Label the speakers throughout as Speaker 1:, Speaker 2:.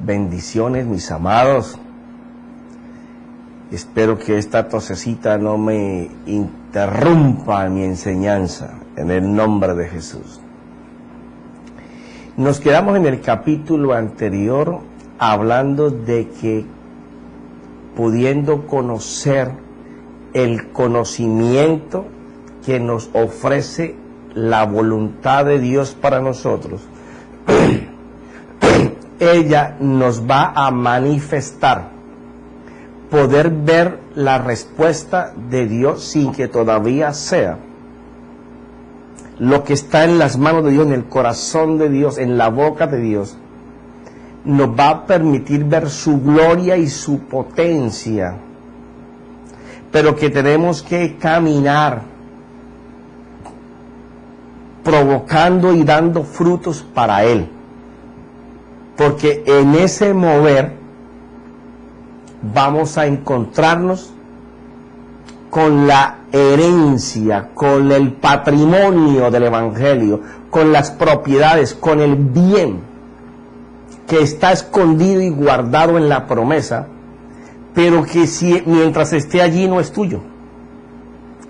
Speaker 1: Bendiciones, mis amados. Espero que esta tosecita no me interrumpa mi enseñanza, en el nombre de Jesús. Nos quedamos en el capítulo anterior hablando de que, pudiendo conocer el conocimiento que nos ofrece la voluntad de Dios para nosotros, ella nos va a manifestar poder ver la respuesta de Dios sin que todavía sea lo que está en las manos de Dios, en el corazón de Dios, en la boca de Dios. Nos va a permitir ver su gloria y su potencia, pero que tenemos que caminar provocando y dando frutos para Él, porque en ese mover vamos a encontrarnos con la herencia, con el patrimonio del Evangelio, con las propiedades, con el bien que está escondido y guardado en la promesa, pero que mientras esté allí no es tuyo.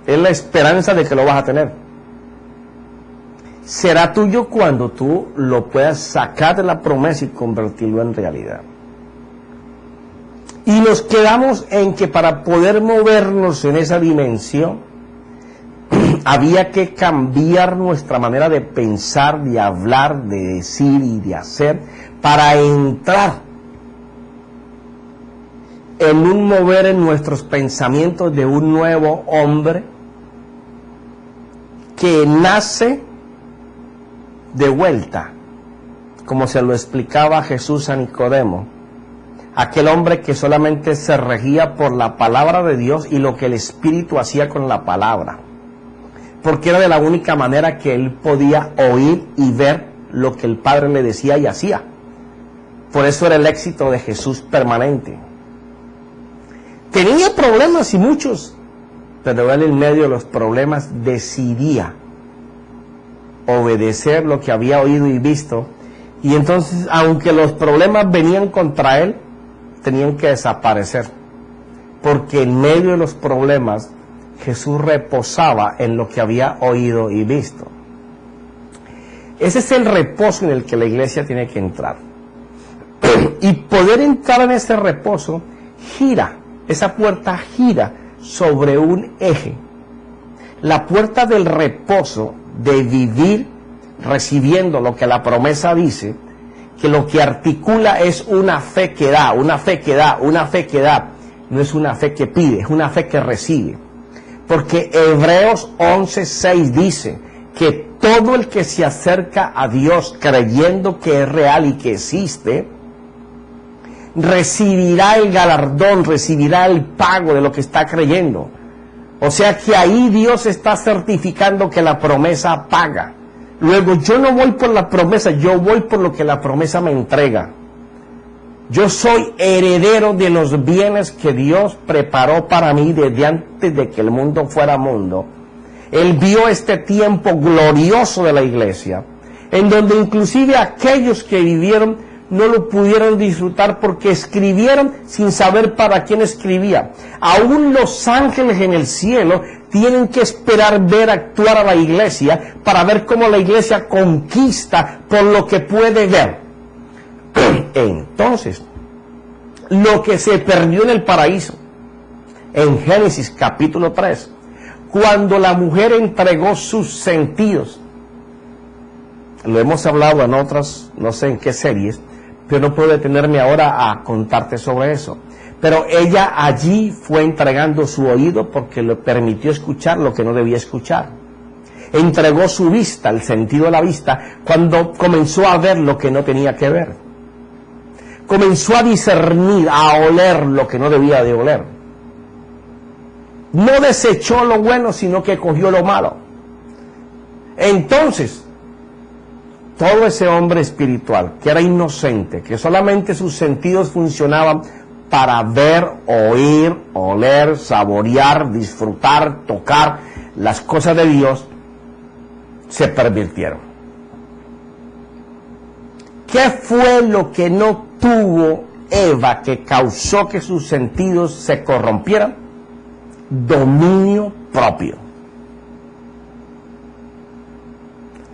Speaker 1: Es la esperanza de que lo vas a tener. Será tuyo cuando tú lo puedas sacar de la promesa y convertirlo en realidad. Y nos quedamos en que para poder movernos en esa dimensión, había que cambiar nuestra manera de pensar, de hablar, de decir y de hacer, para entrar en un mover en nuestros pensamientos de un nuevo hombre que nace de vuelta, como se lo explicaba Jesús a Nicodemo, aquel hombre que solamente se regía por la palabra de Dios y lo que el Espíritu hacía con la palabra, porque era de la única manera que él podía oír y ver lo que el Padre le decía y hacía. Por eso era el éxito de Jesús permanente. Tenía problemas y muchos, pero él en medio de los problemas decidía obedecer lo que había oído y visto, y entonces, aunque los problemas venían contra él, tenían que desaparecer, porque en medio de los problemas Jesús reposaba en lo que había oído y visto. Ese es el reposo en el que la iglesia tiene que entrar. Y poder entrar en ese reposo, esa puerta gira sobre un eje. La puerta del reposo, de vivir recibiendo lo que la promesa dice, que lo que articula es una fe que da, una fe que da, una fe que da. No es una fe que pide, es una fe que recibe. Porque Hebreos 11:6 dice que todo el que se acerca a Dios creyendo que es real y que existe, recibirá el galardón, recibirá el pago de lo que está creyendo. O sea que ahí Dios está certificando que la promesa paga. Luego, yo no voy por la promesa, yo voy por lo que la promesa me entrega. Yo soy heredero de los bienes que Dios preparó para mí desde antes de que el mundo fuera mundo. Él vio este tiempo glorioso de la iglesia, en donde inclusive aquellos que vivieron no lo pudieron disfrutar porque escribieron sin saber para quién escribía. Aún los ángeles en el cielo tienen que esperar ver actuar a la iglesia para ver cómo la iglesia conquista por lo que puede ver. Entonces, lo que se perdió en el paraíso, en Génesis capítulo 3, cuando la mujer entregó sus sentidos, lo hemos hablado en otras, no sé en qué series, pero no puedo detenerme ahora a contarte sobre eso. Pero ella allí fue entregando su oído porque le permitió escuchar lo que no debía escuchar. Entregó su vista, el sentido de la vista, cuando comenzó a ver lo que no tenía que ver. Comenzó a discernir, a oler lo que no debía de oler. No desechó lo bueno, sino que cogió lo malo. Entonces, todo ese hombre espiritual, que era inocente, que solamente sus sentidos funcionaban para ver, oír, oler, saborear, disfrutar, tocar las cosas de Dios, se pervirtieron. ¿Qué fue lo que no tuvo Eva que causó que sus sentidos se corrompieran? Dominio propio.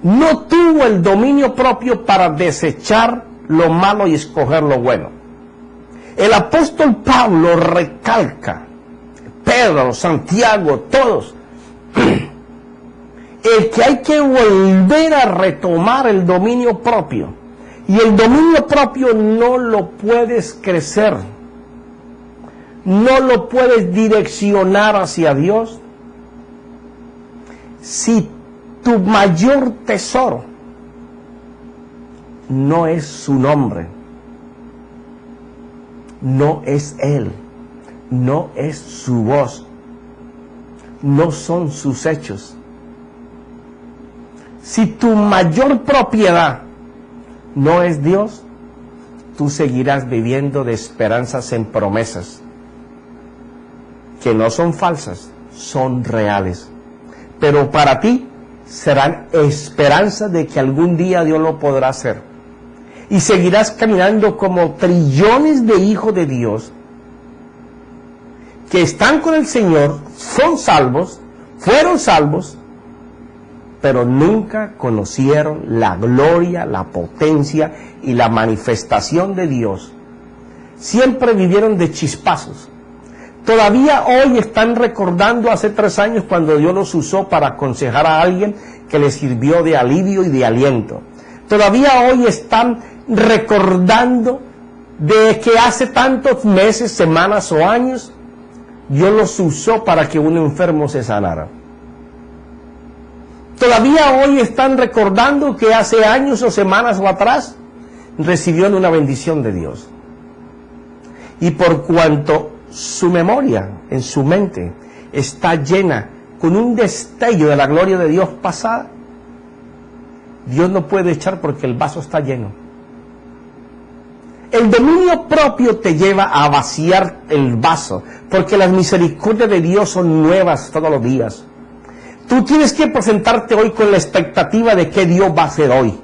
Speaker 1: No tuvo el dominio propio para desechar lo malo y escoger lo bueno. El apóstol Pablo recalca, Pedro, Santiago, todos, el que hay que volver a retomar el dominio propio. Y el dominio propio no lo puedes crecer, no lo puedes direccionar hacia Dios si tu mayor tesoro no es su nombre, no es Él, no es su voz, no son sus hechos. Si tu mayor propiedad no es Dios, tú seguirás viviendo de esperanzas en promesas que no son falsas, son reales. Pero para ti serán esperanzas de que algún día Dios lo podrá hacer. Y seguirás caminando como trillones de hijos de Dios que están con el Señor, son salvos, fueron salvos, pero nunca conocieron la gloria, la potencia y la manifestación de Dios. Siempre vivieron de chispazos. Todavía hoy están recordando hace 3 años cuando Dios los usó para aconsejar a alguien que les sirvió de alivio y de aliento. Todavía hoy están recordando de que hace tantos meses, semanas o años Dios los usó para que un enfermo se sanara. Todavía hoy están recordando que hace años o semanas o atrás recibieron una bendición de Dios. Y por cuanto su memoria, en su mente, está llena con un destello de la gloria de Dios pasada, Dios no puede echar porque el vaso está lleno. El dominio propio te lleva a vaciar el vaso, porque las misericordias de Dios son nuevas todos los días. Tú tienes que presentarte hoy con la expectativa de que Dios va a hacer hoy.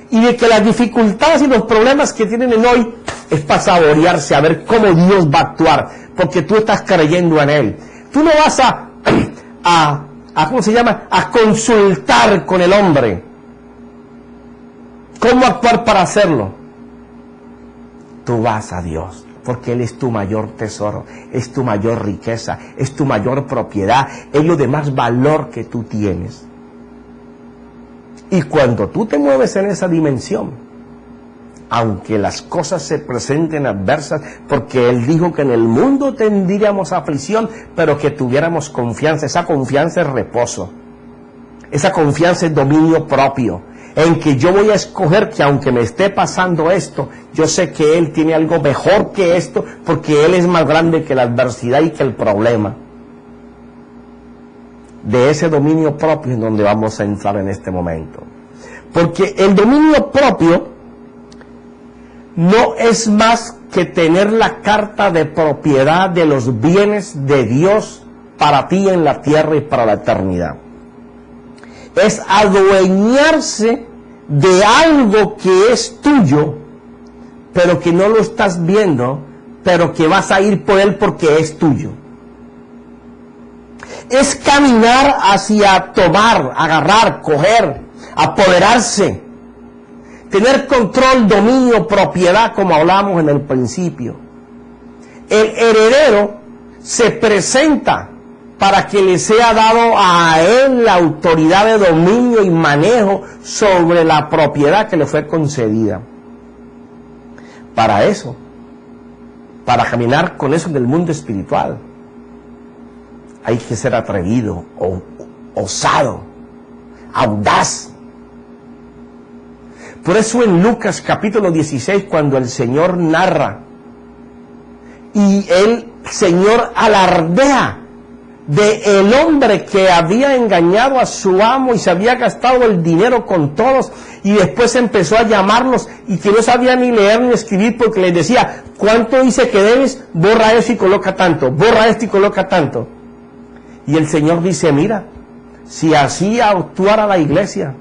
Speaker 1: Y de que las dificultades y los problemas que tienen en hoy es para saborearse, a ver cómo Dios va a actuar, porque tú estás creyendo en Él. Tú no vas a consultar con el hombre cómo actuar para hacerlo. Tú vas a Dios, porque Él es tu mayor tesoro, es tu mayor riqueza, es tu mayor propiedad, es lo de más valor que tú tienes. Y cuando tú te mueves en esa dimensión, aunque las cosas se presenten adversas, porque Él dijo que en el mundo tendríamos aflicción, pero que tuviéramos confianza. Esa confianza es reposo, esa confianza es dominio propio, en que yo voy a escoger que aunque me esté pasando esto, yo sé que Él tiene algo mejor que esto, porque Él es más grande que la adversidad y que el problema. De ese dominio propio es donde vamos a entrar en este momento. Porque el dominio propio no es más que tener la carta de propiedad de los bienes de Dios para ti en la tierra y para la eternidad. Es adueñarse de algo que es tuyo, pero que no lo estás viendo, pero que vas a ir por él porque es tuyo. Es caminar hacia tomar, agarrar, coger, apoderarse, tener control, dominio, propiedad, como hablamos en el principio. El heredero se presenta para que le sea dado a él la autoridad de dominio y manejo sobre la propiedad que le fue concedida. Para eso, para caminar con eso en el mundo espiritual, hay que ser atrevido, osado, audaz. Por eso en Lucas capítulo 16, cuando el Señor narra y el Señor alardea de el hombre que había engañado a su amo y se había gastado el dinero con todos, y después empezó a llamarlos y que no sabía ni leer ni escribir, porque les decía: ¿cuánto dice que debes? Borra eso y coloca tanto, borra esto y coloca tanto. Y el Señor dice: mira, si así actuara la iglesia,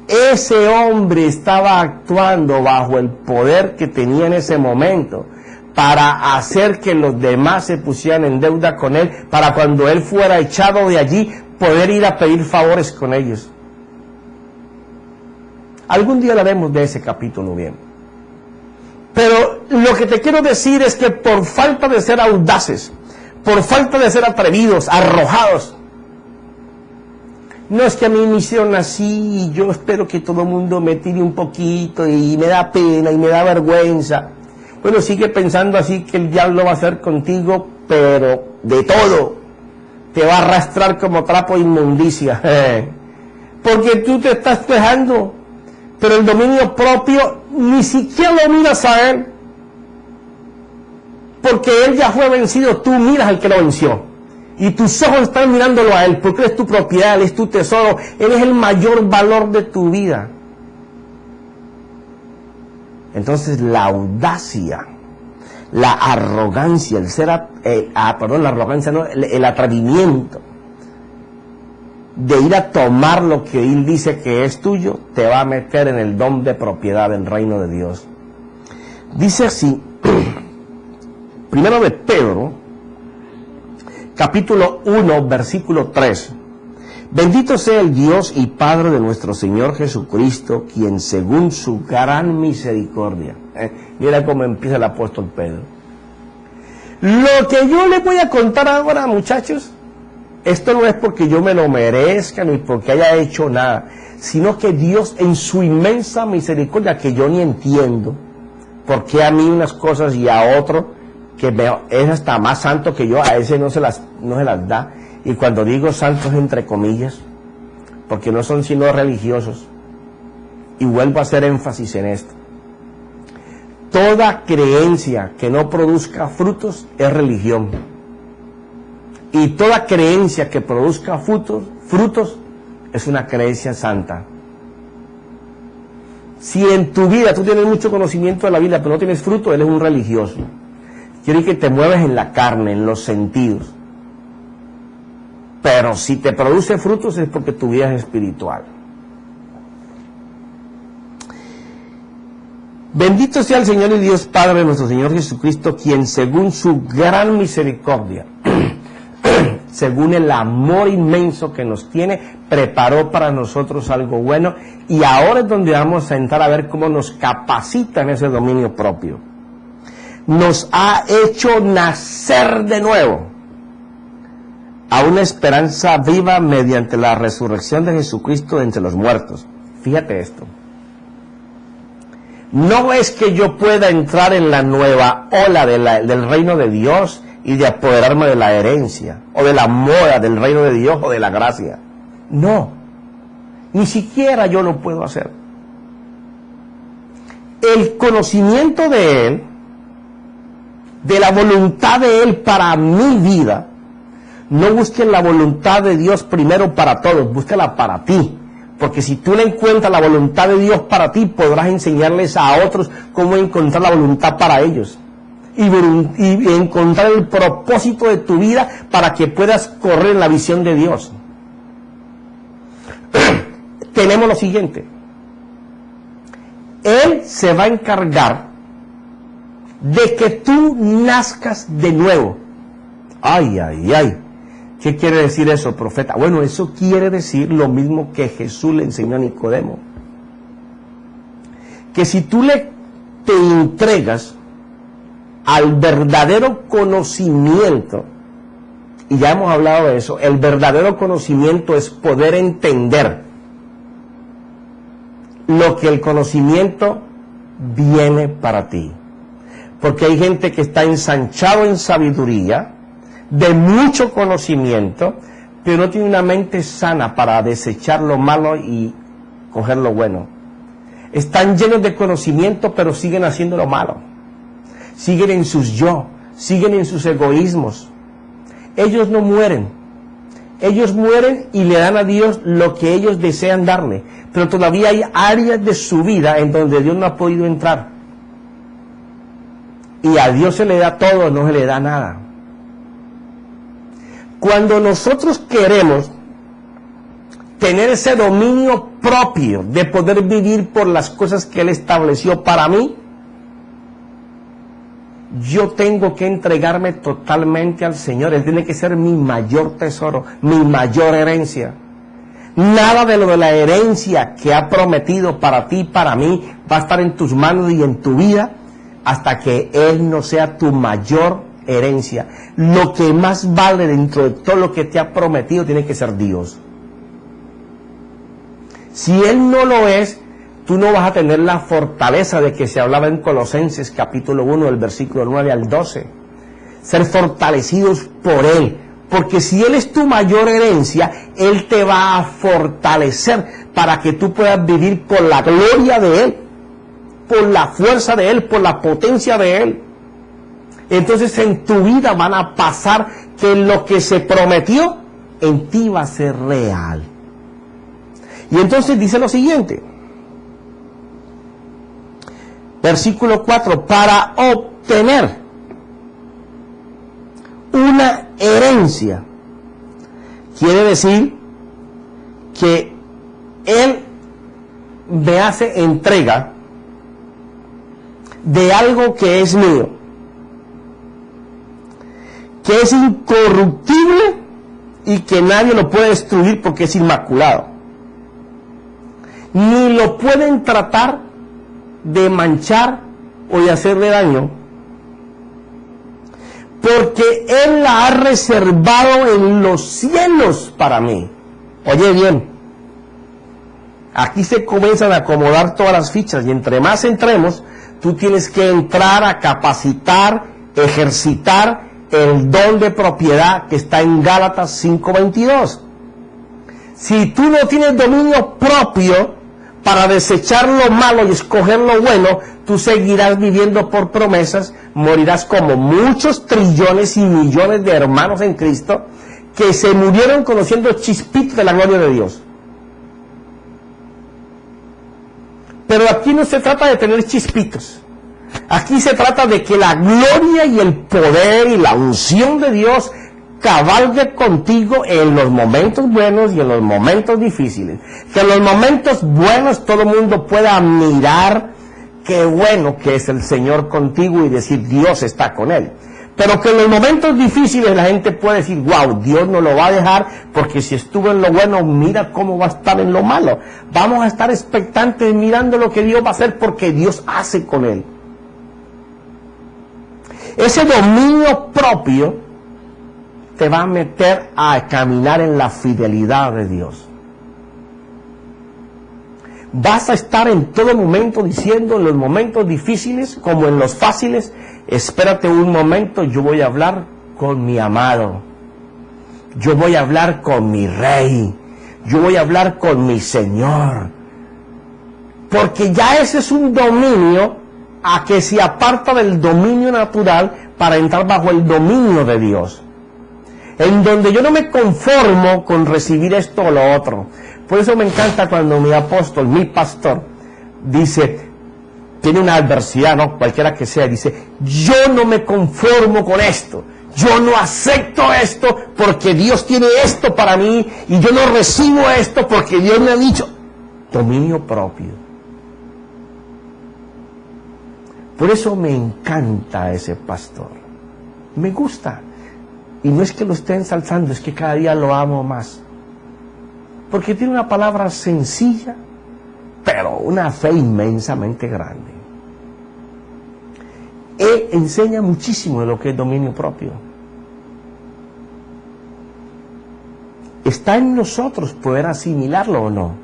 Speaker 1: ese hombre estaba actuando bajo el poder que tenía en ese momento para hacer que los demás se pusieran en deuda con él, para cuando él fuera echado de allí, poder ir a pedir favores con ellos. Algún día hablaremos de ese capítulo bien. Pero lo que te quiero decir es que por falta de ser audaces, por falta de ser atrevidos, arrojados, no es que a mí me hicieron así y yo espero que todo el mundo me tire un poquito y me da pena y me da vergüenza. Bueno, sigue pensando así que el diablo va a hacer contigo, pero de todo. Te va a arrastrar como trapo de inmundicia. Porque tú te estás quejando, pero el dominio propio ni siquiera lo miras a él. Porque él ya fue vencido, tú miras al que lo venció. Y tus ojos están mirándolo a él, porque él es tu propiedad, él es tu tesoro, él es el mayor valor de tu vida. Entonces la audacia, la arrogancia, el atrevimiento de ir a tomar lo que él dice que es tuyo, te va a meter en el don de propiedad del reino de Dios. Dice así, primero de Pedro, capítulo 1, versículo 3. Bendito sea el Dios y Padre de nuestro Señor Jesucristo, quien según su gran misericordia. Mira cómo empieza el apóstol Pedro. Lo que yo les voy a contar ahora, muchachos, esto no es porque yo me lo merezca, ni porque haya hecho nada, sino que Dios en su inmensa misericordia, que yo ni entiendo, porque a mí unas cosas y a otro, que es hasta más santo que yo, a ese no se las da. Y cuando digo santos entre comillas, porque no son sino religiosos, y vuelvo a hacer énfasis en esto, toda creencia que no produzca frutos es religión, y toda creencia que produzca frutos es una creencia santa. Si en tu vida tú tienes mucho conocimiento de la Biblia pero no tienes fruto, eres un religioso. Quiere decir que te mueves en la carne, en los sentidos. Pero si te produce frutos es porque tu vida es espiritual. Bendito sea el Señor y Dios Padre de nuestro Señor Jesucristo, quien según su gran misericordia, según el amor inmenso que nos tiene, preparó para nosotros algo bueno, y ahora es donde vamos a entrar a ver cómo nos capacita en ese dominio propio. Nos ha hecho nacer de nuevo a una esperanza viva mediante la resurrección de Jesucristo de entre los muertos. Fíjate esto. No es que yo pueda entrar en la nueva ola del reino de Dios y de apoderarme de la herencia, o de la moda del reino de Dios, o de la gracia. No, ni siquiera yo lo puedo hacer. El conocimiento de Él, de la voluntad de Él para mi vida, no busquen la voluntad de Dios primero para todos, búscala para ti. Porque si tú le encuentras la voluntad de Dios para ti, podrás enseñarles a otros cómo encontrar la voluntad para ellos. Y encontrar el propósito de tu vida para que puedas correr en la visión de Dios. Tenemos lo siguiente. Él se va a encargar de que tú nazcas de nuevo. Ay, ay, ay. ¿Qué quiere decir eso, profeta? Bueno, eso quiere decir lo mismo que Jesús le enseñó a Nicodemo. Que si tú te entregas al verdadero conocimiento, y ya hemos hablado de eso, el verdadero conocimiento es poder entender lo que el conocimiento viene para ti. Porque hay gente que está ensanchado en sabiduría, de mucho conocimiento, pero no tiene una mente sana para desechar lo malo y coger lo bueno. Están llenos de conocimiento, pero siguen haciendo lo malo. Siguen en sus yo, siguen en sus egoísmos. Ellos no mueren. Ellos mueren y le dan a Dios lo que ellos desean darle. Pero todavía hay áreas de su vida en donde Dios no ha podido entrar. Y a Dios se le da todo, no se le da nada. Cuando nosotros queremos tener ese dominio propio de poder vivir por las cosas que Él estableció para mí, yo tengo que entregarme totalmente al Señor. Él tiene que ser mi mayor tesoro, mi mayor herencia. Nada de lo de la herencia que ha prometido para ti y para mí va a estar en tus manos y en tu vida hasta que Él no sea tu mayor herencia. Lo que más vale dentro de todo lo que te ha prometido tiene que ser Dios. Si Él no lo es, tú no vas a tener la fortaleza de que se hablaba en Colosenses capítulo 1, del versículo 9 al 12. Ser fortalecidos por Él. Porque si Él es tu mayor herencia, Él te va a fortalecer para que tú puedas vivir por la gloria de Él, por la fuerza de Él, por la potencia de Él. Entonces en tu vida van a pasar que lo que se prometió en ti va a ser real. Y entonces dice lo siguiente, versículo 4, para obtener una herencia, quiere decir que Él me hace entrega de algo que es mío, que es incorruptible y que nadie lo puede destruir porque es inmaculado. Ni lo pueden tratar de manchar o de hacerle daño, porque Él la ha reservado en los cielos para mí. Oye bien, aquí se comienzan a acomodar todas las fichas y entre más entremos, tú tienes que entrar a capacitar, ejercitar el don de propiedad que está en Gálatas 5:22. Si tú no tienes dominio propio para desechar lo malo y escoger lo bueno, tú seguirás viviendo por promesas, morirás como muchos trillones y millones de hermanos en Cristo que se murieron conociendo chispitos de la gloria de Dios. Pero aquí no se trata de tener chispitos. Aquí se trata de que la gloria y el poder y la unción de Dios cabalgue contigo en los momentos buenos y en los momentos difíciles. Que en los momentos buenos todo el mundo pueda mirar qué bueno que es el Señor contigo y decir Dios está con él. Pero que en los momentos difíciles la gente puede decir, wow, Dios no lo va a dejar porque si estuvo en lo bueno, mira cómo va a estar en lo malo. Vamos a estar expectantes mirando lo que Dios va a hacer porque Dios hace con él. Ese dominio propio te va a meter a caminar en la fidelidad de Dios. Vas a estar en todo momento diciendo, en los momentos difíciles como en los fáciles, espérate un momento, yo voy a hablar con mi amado, yo voy a hablar con mi rey, yo voy a hablar con mi Señor. Porque ya ese es un dominio a que se aparta del dominio natural para entrar bajo el dominio de Dios. En donde yo no me conformo con recibir esto o lo otro. Por eso me encanta cuando mi apóstol, mi pastor, dice, tiene una adversidad, ¿no? Cualquiera que sea, dice, yo no me conformo con esto. Yo no acepto esto porque Dios tiene esto para mí y yo no recibo esto porque Dios me ha dicho. Dominio propio. Por eso me encanta ese pastor. Me gusta. Y no es que lo esté ensalzando, es que cada día lo amo más. Porque tiene una palabra sencilla, pero una fe inmensamente grande. Él enseña muchísimo de lo que es dominio propio. Está en nosotros poder asimilarlo o no.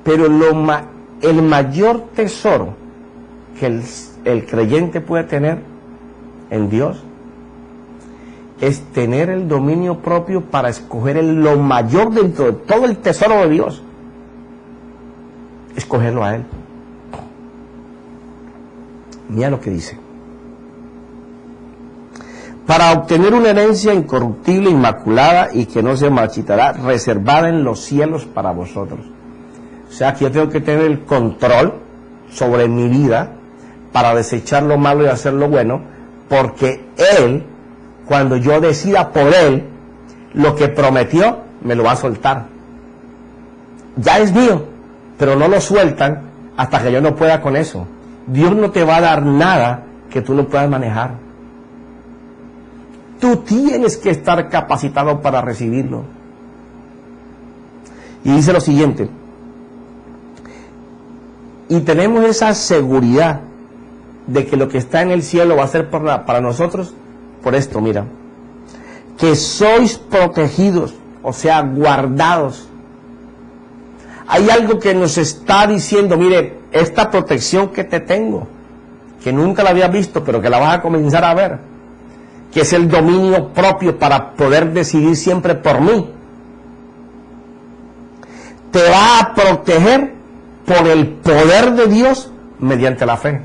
Speaker 1: Pero el mayor tesoro que el creyente puede tener en Dios es tener el dominio propio para escoger lo mayor dentro de todo el tesoro de Dios. Escogerlo a Él. Mira lo que dice. Para obtener una herencia incorruptible, inmaculada y que no se marchitará, reservada en los cielos para vosotros. O sea que yo tengo que tener el control sobre mi vida para desechar lo malo y hacer lo bueno, porque Él, cuando yo decida por Él, lo que prometió, me lo va a soltar. ya es mío, pero no lo sueltan hasta que yo no pueda con eso. Dios no te va a dar nada que tú no puedas manejar. Tú tienes que estar capacitado para recibirlo. Y dice lo siguiente, y tenemos esa seguridad de que lo que está en el cielo va a ser para nosotros, por esto, mira, que sois protegidos, o sea, guardados. Hay algo que nos está diciendo, mire, esta protección que te tengo, que nunca la había visto, pero que la vas a comenzar a ver, que es el dominio propio para poder decidir siempre por mí, te va a proteger por el poder de Dios mediante la fe.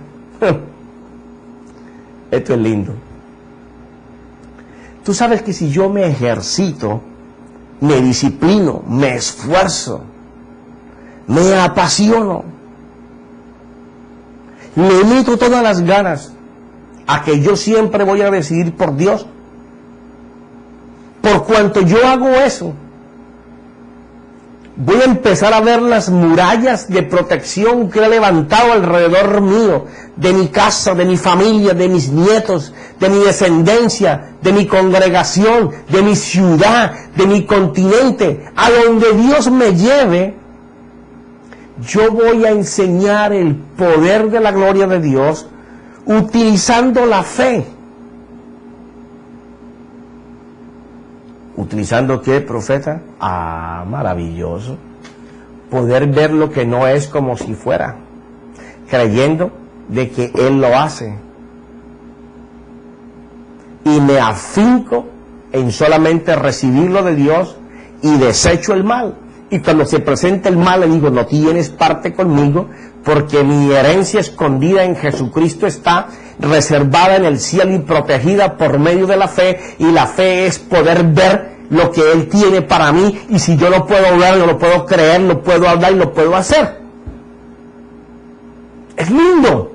Speaker 1: Esto es lindo. Tú sabes que si yo me ejercito, me disciplino, me esfuerzo, me apasiono, le meto todas las ganas a que yo siempre voy a decidir por Dios, por cuanto yo hago eso, voy a empezar a ver las murallas de protección que he levantado alrededor mío, de mi casa, de mi familia, de mis nietos, de mi descendencia, de mi congregación, de mi ciudad, de mi continente. A donde Dios me lleve, yo voy a enseñar el poder de la gloria de Dios utilizando la fe. ¿Utilizando qué, profeta? Ah, maravilloso. Poder ver lo que no es como si fuera, creyendo de que Él lo hace. Y me afinco en solamente recibirlo de Dios y desecho el mal. Y cuando se presenta el mal, le digo, no tienes parte conmigo, porque mi herencia escondida en Jesucristo está reservada en el cielo y protegida por medio de la fe, y la fe es poder ver lo que Él tiene para mí, y si yo lo puedo ver, yo lo puedo creer, lo puedo hablar y lo puedo hacer. Es lindo.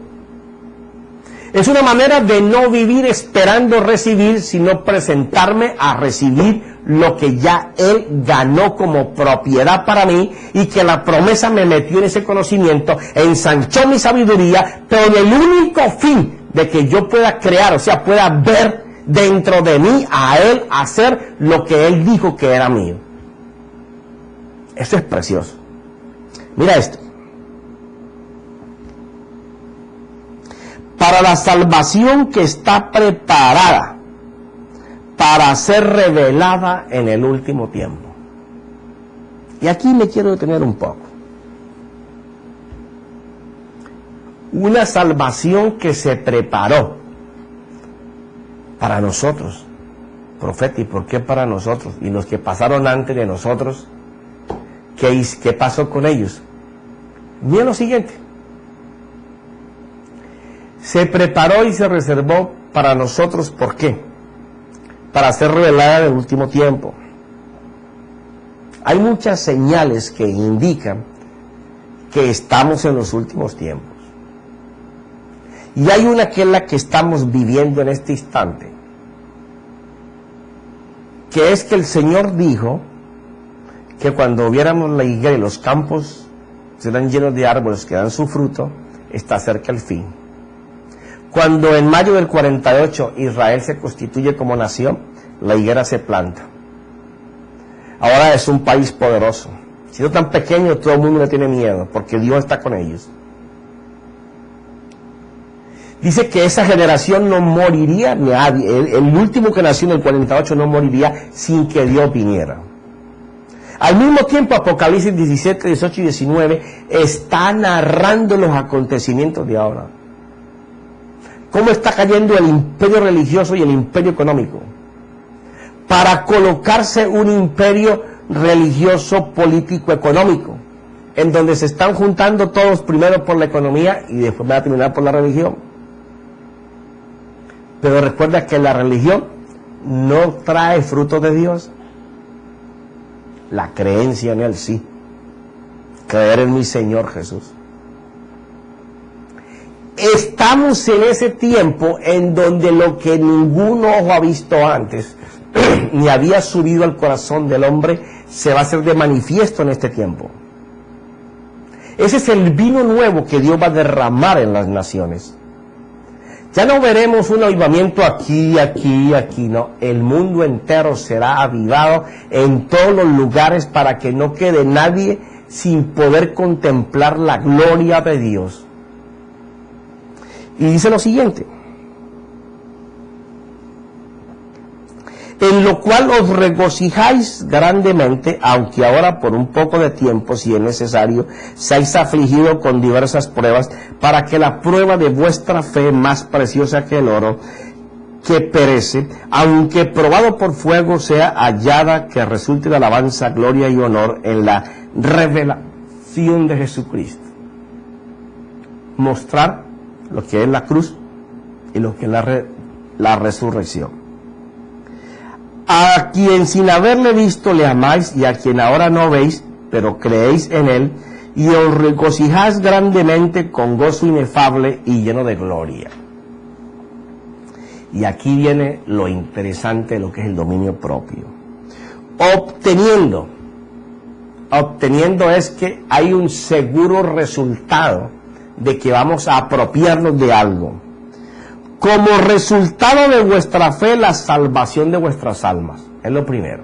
Speaker 1: Es una manera de no vivir esperando recibir, sino presentarme a recibir lo que ya Él ganó como propiedad para mí, y que la promesa me metió en ese conocimiento, ensanchó mi sabiduría, pero en el único fin de que yo pueda crear, o sea, pueda ver dentro de mí a Él hacer lo que Él dijo que era mío. Eso es precioso. Mira esto. Para la salvación que está preparada para ser revelada en el último tiempo. Y aquí me quiero detener un poco. Una salvación que se preparó para nosotros. Profeta, ¿y por qué para nosotros? Y los que pasaron antes de nosotros, ¿qué pasó con ellos? Miren lo siguiente. Se preparó y se reservó para nosotros, ¿por qué? Para ser revelada en el último tiempo. Hay muchas señales que indican que estamos en los últimos tiempos. Y hay una que es la que estamos viviendo en este instante, que es que el Señor dijo que cuando viéramos la higuera y los campos serán llenos de árboles que dan su fruto, está cerca el fin. Cuando en mayo del 48 Israel se constituye como nación, la higuera se planta. Ahora es un país poderoso. Siendo tan pequeño, todo el mundo le tiene miedo, porque Dios está con ellos. Dice que esa generación no moriría nadie. El último que nació en el 48 no moriría sin que Dios viniera. Al mismo tiempo, Apocalipsis 17, 18 y 19 está narrando los acontecimientos de ahora. Cómo está cayendo el imperio religioso y el imperio económico, para colocarse un imperio religioso, político, económico, en donde se están juntando todos primero por la economía y después van a terminar por la religión. Pero recuerda que la religión no trae frutos de Dios. La creencia en Él sí. Creer en mi Señor Jesús. Estamos en ese tiempo en donde lo que ningún ojo ha visto antes, ni había subido al corazón del hombre, se va a hacer de manifiesto en este tiempo. Ese es el vino nuevo que Dios va a derramar en las naciones. Ya no veremos un avivamiento aquí, no. El mundo entero será avivado en todos los lugares para que no quede nadie sin poder contemplar la gloria de Dios. Y dice lo siguiente: en lo cual os regocijáis grandemente, aunque ahora por un poco de tiempo, si es necesario, seáis afligidos con diversas pruebas, para que la prueba de vuestra fe, más preciosa que el oro, que perece, aunque probado por fuego, sea hallada, que resulte de alabanza, gloria y honor en la revelación de Jesucristo. Mostrar lo que es la cruz y lo que es la resurrección. A quien sin haberle visto le amáis, y a quien ahora no veis, pero creéis en él, y os regocijáis grandemente con gozo inefable y lleno de gloria. Y aquí viene lo interesante de lo que es el dominio propio. Obteniendo es que hay un seguro resultado de que vamos a apropiarnos de algo. Como resultado de vuestra fe, la salvación de vuestras almas. Es lo primero.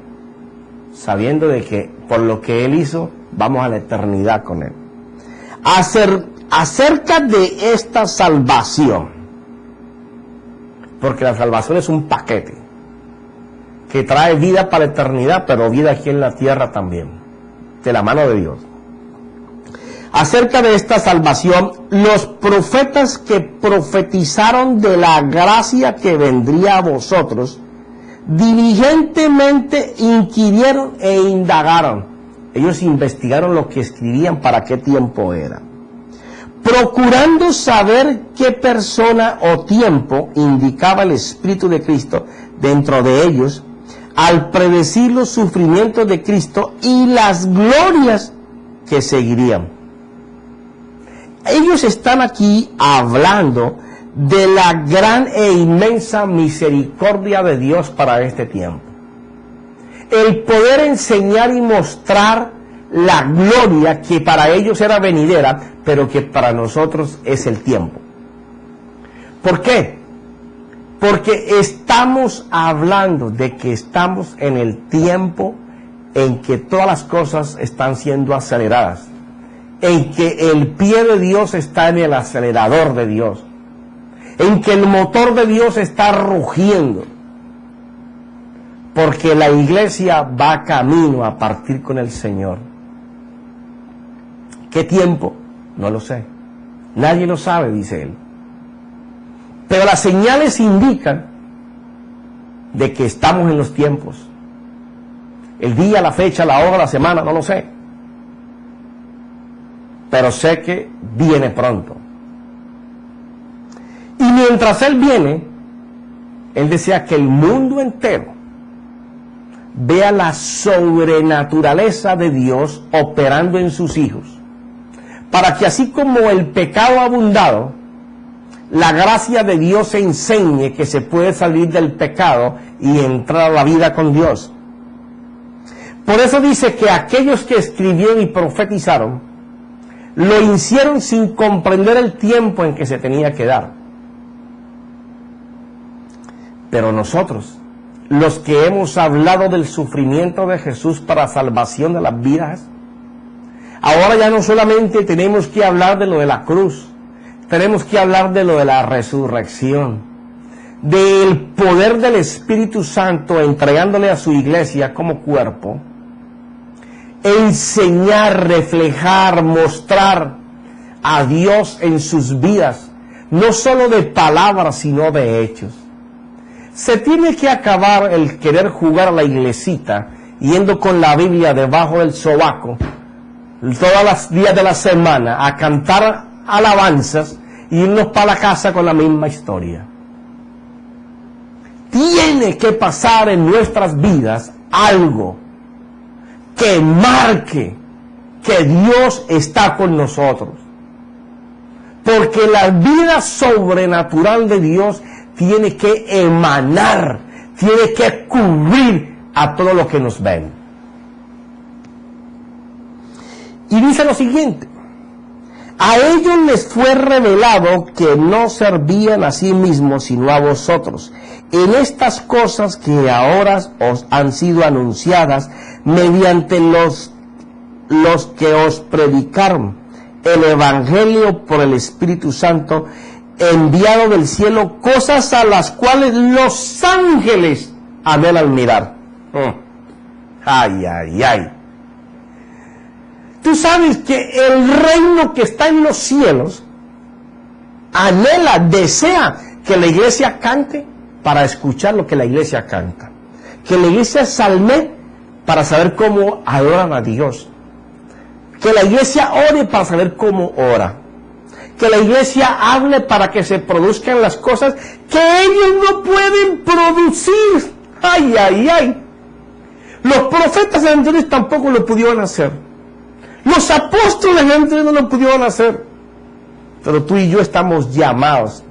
Speaker 1: Sabiendo de que por lo que Él hizo, vamos a la eternidad con Él. Acerca de esta salvación, porque la salvación es un paquete que trae vida para la eternidad, pero vida aquí en la tierra también, de la mano de Dios. Acerca de esta salvación, los profetas que profetizaron de la gracia que vendría a vosotros, diligentemente inquirieron e indagaron. Ellos investigaron lo que escribían, para qué tiempo era, procurando saber qué persona o tiempo indicaba el Espíritu de Cristo dentro de ellos, al predecir los sufrimientos de Cristo y las glorias que seguirían. Ellos están aquí hablando de la gran e inmensa misericordia de Dios para este tiempo. El poder enseñar y mostrar la gloria que para ellos era venidera, pero que para nosotros es el tiempo. ¿Por qué? Porque estamos hablando de que estamos en el tiempo en que todas las cosas están siendo aceleradas, en que el pie de Dios está en el acelerador de Dios, en que el motor de Dios está rugiendo, porque la iglesia va camino a partir con el Señor. ¿Qué tiempo? No lo sé. Nadie lo sabe, dice él. Pero las señales indican de que estamos en los tiempos. El día, la fecha, la hora, la semana, no lo sé. Pero sé que viene pronto. Y mientras Él viene, Él desea que el mundo entero vea la sobrenaturaleza de Dios operando en sus hijos, para que así como el pecado ha abundado, la gracia de Dios enseñe que se puede salir del pecado y entrar a la vida con Dios. Por eso dice que aquellos que escribieron y profetizaron lo hicieron sin comprender el tiempo en que se tenía que dar. Pero nosotros, los que hemos hablado del sufrimiento de Jesús para salvación de las vidas, ahora ya no solamente tenemos que hablar de lo de la cruz, tenemos que hablar de lo de la resurrección, del poder del Espíritu Santo entregándole a su iglesia como cuerpo, enseñar, reflejar, mostrar a Dios en sus vidas, no solo de palabras, sino de hechos. Se tiene que acabar el querer jugar a la iglesita, yendo con la Biblia debajo del sobaco, todos los días de la semana, a cantar alabanzas, e irnos para la casa con la misma historia. Tiene que pasar en nuestras vidas algo que marque que Dios está con nosotros. Porque la vida sobrenatural de Dios tiene que emanar, tiene que cubrir a todos los que nos ven. Y dice lo siguiente: A ellos les fue revelado que no servían a sí mismos, sino a vosotros, en estas cosas que ahora os han sido anunciadas mediante los que os predicaron el Evangelio por el Espíritu Santo, enviado del cielo, cosas a las cuales los ángeles anhelan mirar. Ay, ay, ay. Tú sabes que el reino que está en los cielos anhela, desea que la iglesia cante para escuchar lo que la iglesia canta. Que la iglesia salme para saber cómo adoran a Dios. Que la iglesia ore para saber cómo ora. Que la iglesia hable para que se produzcan las cosas que ellos no pueden producir. Ay, ay, ay. Los profetas anteriores tampoco lo pudieron hacer. Los apóstoles anteriores no lo pudieron hacer. Pero tú y yo estamos llamados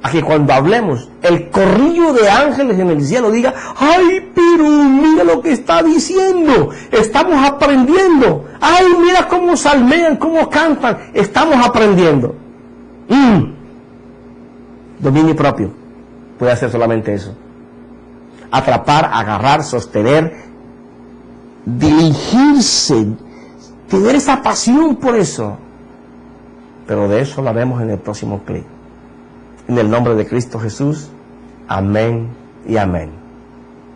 Speaker 1: a que cuando hablemos, el corrillo de ángeles en el cielo diga: ¡ay, pero mira lo que está diciendo! Estamos aprendiendo. ¡Ay, mira cómo salmean, cómo cantan! Estamos aprendiendo. Dominio propio puede hacer solamente eso. Atrapar, agarrar, sostener, dirigirse, tener esa pasión por eso. Pero de eso lo haremos en el próximo clip. En el nombre de Cristo Jesús, amén y amén.